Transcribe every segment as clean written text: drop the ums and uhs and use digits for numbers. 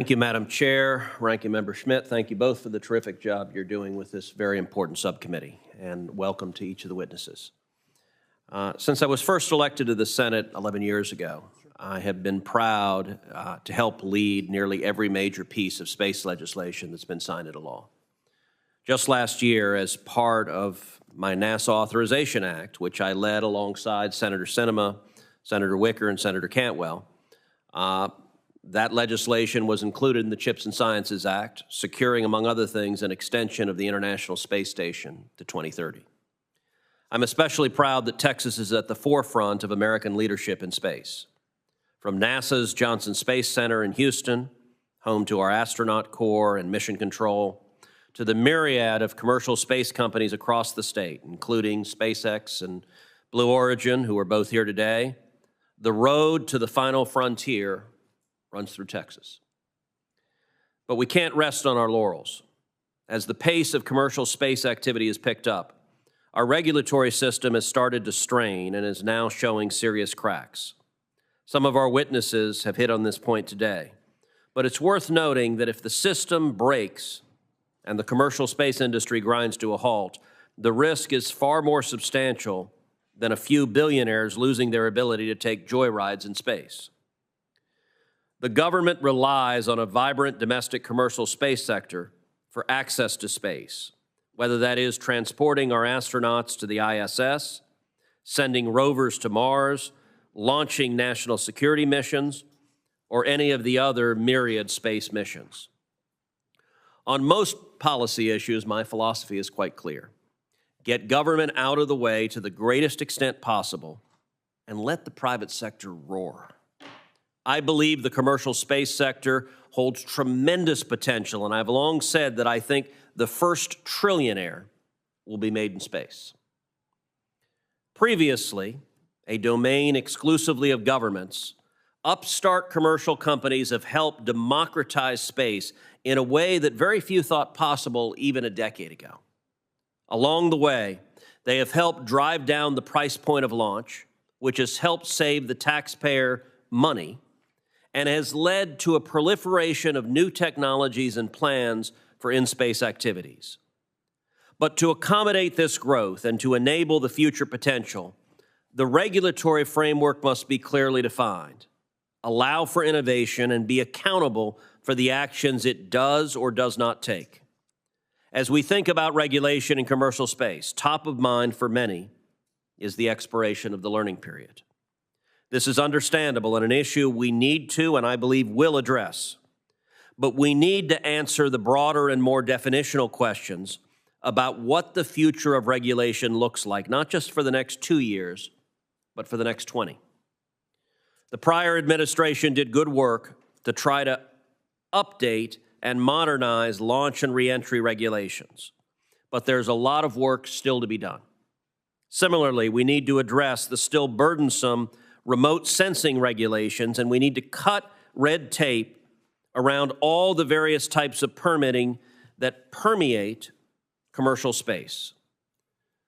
Thank you, Madam Chair. Ranking Member Schmidt, thank you both for the terrific job you're doing with this very important subcommittee, and welcome to each of the witnesses. Since I was first elected to the Senate 11 years ago, I have been proud to help lead nearly every major piece of space legislation that's been signed into law. Just last year, as part of my NASA Authorization Act, which I led alongside Senator Sinema, Senator Wicker, and Senator Cantwell, that legislation was included in the CHIPS and Sciences Act, securing, among other things, an extension of the International Space Station to 2030. I'm especially proud that Texas is at the forefront of American leadership in space. From NASA's Johnson Space Center in Houston, home to our astronaut corps and mission control, to the myriad of commercial space companies across the state, including SpaceX and Blue Origin, who are both here today, the road to the final frontier runs through Texas. But we can't rest on our laurels. As the pace of commercial space activity has picked up, our regulatory system has started to strain and is now showing serious cracks. Some of our witnesses have hit on this point today, but it's worth noting that if the system breaks and the commercial space industry grinds to a halt, the risk is far more substantial than a few billionaires losing their ability to take joyrides in space. The government relies on a vibrant domestic commercial space sector for access to space, whether that is transporting our astronauts to the ISS, sending rovers to Mars, launching national security missions, or any of the other myriad space missions. On most policy issues, my philosophy is quite clear. Get government out of the way to the greatest extent possible and let the private sector roar. I believe the commercial space sector holds tremendous potential, and I've long said that I think the first trillionaire will be made in space. Previously, a domain exclusively of governments, upstart commercial companies have helped democratize space in a way that very few thought possible even a decade ago. Along the way, they have helped drive down the price point of launch, which has helped save the taxpayer money, and has led to a proliferation of new technologies and plans for in-space activities. But to accommodate this growth and to enable the future potential, the regulatory framework must be clearly defined, allow for innovation, and be accountable for the actions it does or does not take. As we think about regulation in commercial space, top of mind for many is the expiration of the learning period. This is understandable and an issue we need to, and I believe will, address. But we need to answer the broader and more definitional questions about what the future of regulation looks like, not just for the next 2 years, but for the next 20. The prior administration did good work to try to update and modernize launch and reentry regulations, but there's a lot of work still to be done. Similarly, we need to address the still burdensome remote sensing regulations, and we need to cut red tape around all the various types of permitting that permeate commercial space.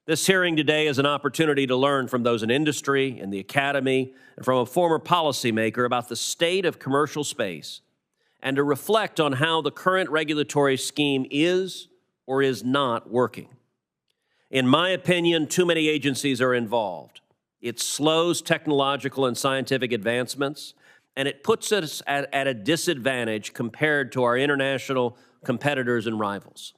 This hearing today is an opportunity to learn from those in industry, in the academy, and from a former policymaker about the state of commercial space, and to reflect on how the current regulatory scheme is or is not working. In my opinion, too many agencies are involved. It slows technological and scientific advancements, and it puts us at a disadvantage compared to our international competitors and rivals.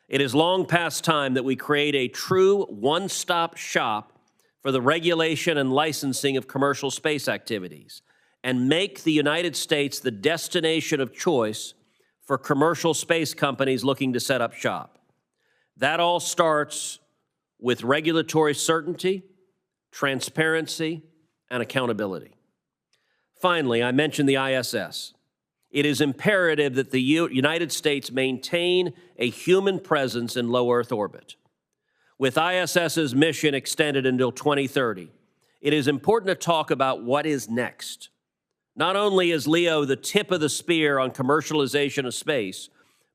It is long past time that we create a true one-stop shop for the regulation and licensing of commercial space activities and make the United States the destination of choice for commercial space companies looking to set up shop. That all starts with regulatory certainty, transparency, and accountability. Finally, I mentioned the ISS. It is imperative that the United States maintain a human presence in low Earth orbit. With ISS's mission extended until 2030, it is important to talk about what is next. Not only is LEO the tip of the spear on commercialization of space,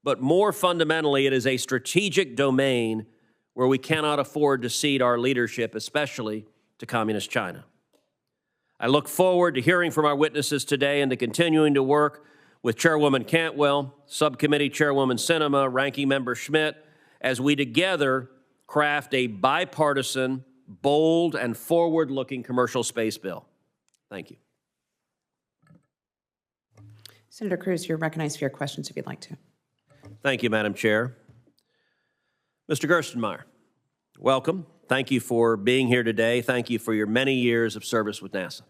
but more fundamentally, it is a strategic domain where we cannot afford to cede our leadership, especially to Communist China. I look forward to hearing from our witnesses today and to continuing to work with Chairwoman Cantwell, Subcommittee Chairwoman Sinema, Ranking Member Schmidt, as we together craft a bipartisan, bold, and forward-looking commercial space bill. Thank you. Senator Cruz, you're recognized for your questions if you'd like to. Thank you, Madam Chair. Mr. Gerstenmaier, welcome. Thank you for being here today. Thank you for your many years of service with NASA.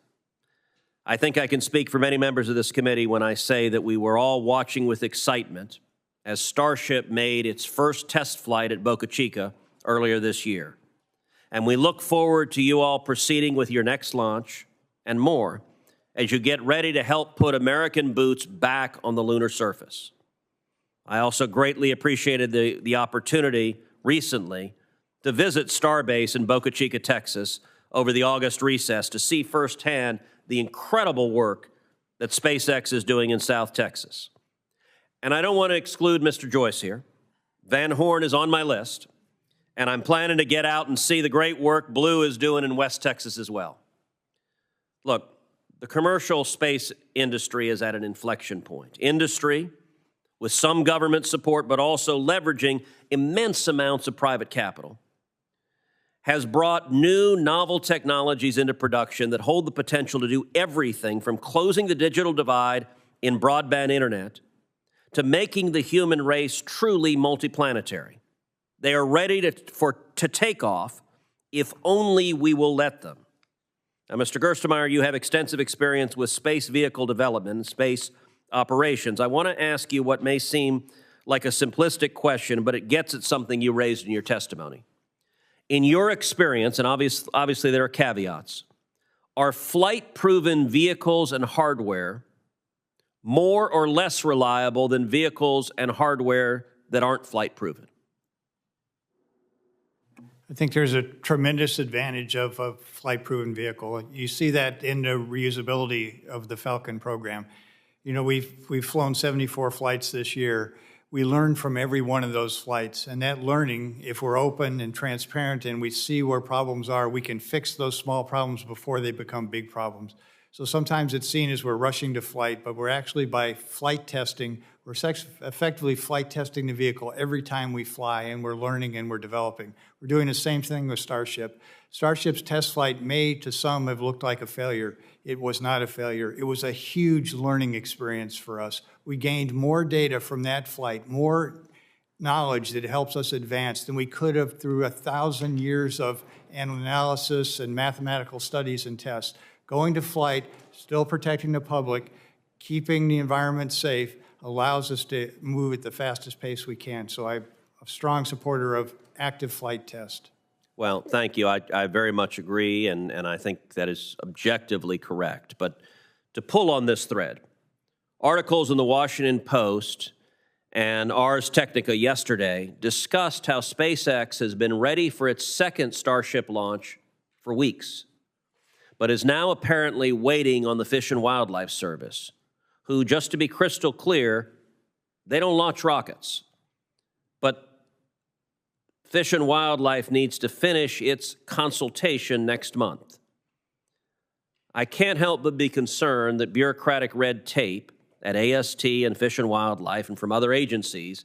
I think I can speak for many members of this committee when I say that we were all watching with excitement as Starship made its first test flight at Boca Chica earlier this year. And we look forward to you all proceeding with your next launch and more as you get ready to help put American boots back on the lunar surface. I also greatly appreciated the opportunity recently to visit Starbase in Boca Chica, Texas, over the August recess to see firsthand the incredible work that SpaceX is doing in South Texas. And I don't want to exclude Mr. Joyce here. Van Horn is on my list, and I'm planning to get out and see the great work Blue is doing in West Texas as well. Look, the commercial space industry is at an inflection point. Industry, with some government support, but also leveraging immense amounts of private capital, has brought new, novel technologies into production that hold the potential to do everything from closing the digital divide in broadband internet to making the human race truly multiplanetary. They are ready to take off if only we will let them. Now, Mr. Gerstenmaier, you have extensive experience with space vehicle development and space operations. I want to ask you what may seem like a simplistic question, but it gets at something you raised in your testimony. In your experience, and obviously there are caveats, are flight-proven vehicles and hardware more or less reliable than vehicles and hardware that aren't flight-proven? I think there's a tremendous advantage of a flight-proven vehicle. You see that in the reusability of the Falcon program. You know, we've flown 74 flights this year. We learn from every one of those flights, and that learning, if we're open and transparent and we see where problems are, we can fix those small problems before they become big problems. So sometimes it's seen as we're rushing to flight, but we're actually, by flight testing, we're effectively flight testing the vehicle every time we fly, and we're learning and we're developing. We're doing the same thing with Starship. Starship's test flight may, to some, have looked like a failure. It was not a failure. It was a huge learning experience for us. We gained more data from that flight, more knowledge that helps us advance than we could have through 1,000 years of analysis and mathematical studies and tests. Going to flight, still protecting the public, keeping the environment safe, allows us to move at the fastest pace we can. So I'm a strong supporter of active flight test. Well, thank you. I very much agree, and I think that is objectively correct. But to pull on this thread, articles in the Washington Post and Ars Technica yesterday discussed how SpaceX has been ready for its second Starship launch for weeks, but is now apparently waiting on the Fish and Wildlife Service, who, just to be crystal clear, they don't launch rockets. But Fish and Wildlife needs to finish its consultation next month. I can't help but be concerned that bureaucratic red tape at AST and Fish and Wildlife and from other agencies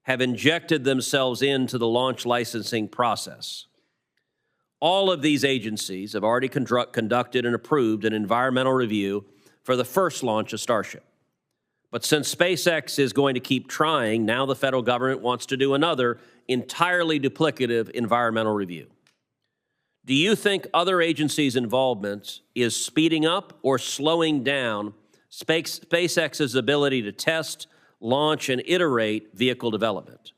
have injected themselves into the launch licensing process. All of these agencies have already conducted and approved an environmental review for the first launch of Starship. But since SpaceX is going to keep trying, now the federal government wants to do another entirely duplicative environmental review. Do you think other agencies' involvement is speeding up or slowing down SpaceX's ability to test, launch, and iterate vehicle development?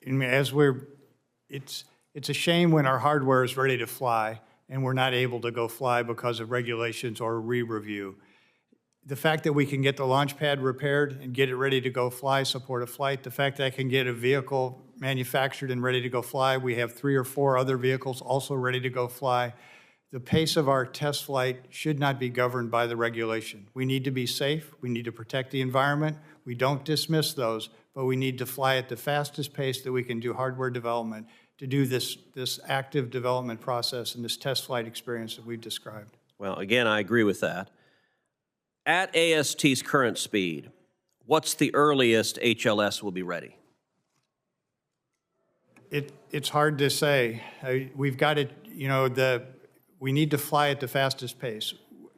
It's a shame when our hardware is ready to fly and we're not able to go fly because of regulations or re-review. The fact that we can get the launch pad repaired and get it ready to go fly, support a flight, the fact that I can get a vehicle manufactured and ready to go fly, we have 3 or 4 other vehicles also ready to go fly. The pace of our test flight should not be governed by the regulation. We need to be safe, we need to protect the environment, we don't dismiss those, but we need to fly at the fastest pace that we can do hardware development to do this active development process and this test flight experience that we've described. Well, again, I agree with that. At AST's current speed, what's the earliest HLS will be ready? It's hard to say. We've got it, we need to fly at the fastest pace.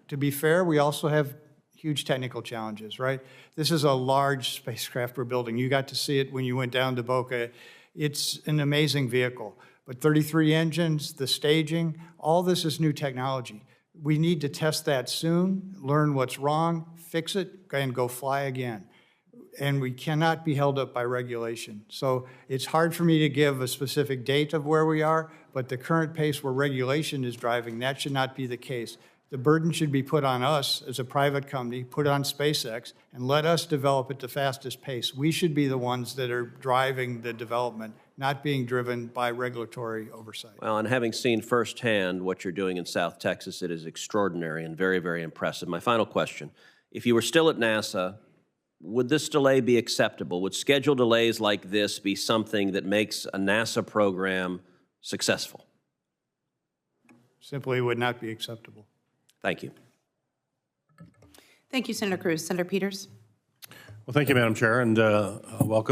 To be fair, we also have huge technical challenges, right? This is a large spacecraft we're building. You got to see it when you went down to Boca. It's an amazing vehicle. But 33 engines, the staging, all this is new technology. We need to test that soon, learn what's wrong, fix it, and go fly again. And we cannot be held up by regulation. So it's hard for me to give a specific date of where we are, but the current pace where regulation is driving, that should not be the case. The burden should be put on us as a private company, put on SpaceX, and let us develop at the fastest pace. We should be the ones that are driving the development, not being driven by regulatory oversight. Well, and having seen firsthand what you're doing in South Texas, it is extraordinary and very, very impressive. My final question, if you were still at NASA, would this delay be acceptable? Would schedule delays like this be something that makes a NASA program successful? Simply would not be acceptable. Thank you. Thank you, Senator Cruz. Senator Peters. Well, thank you, Madam Chair, and welcome.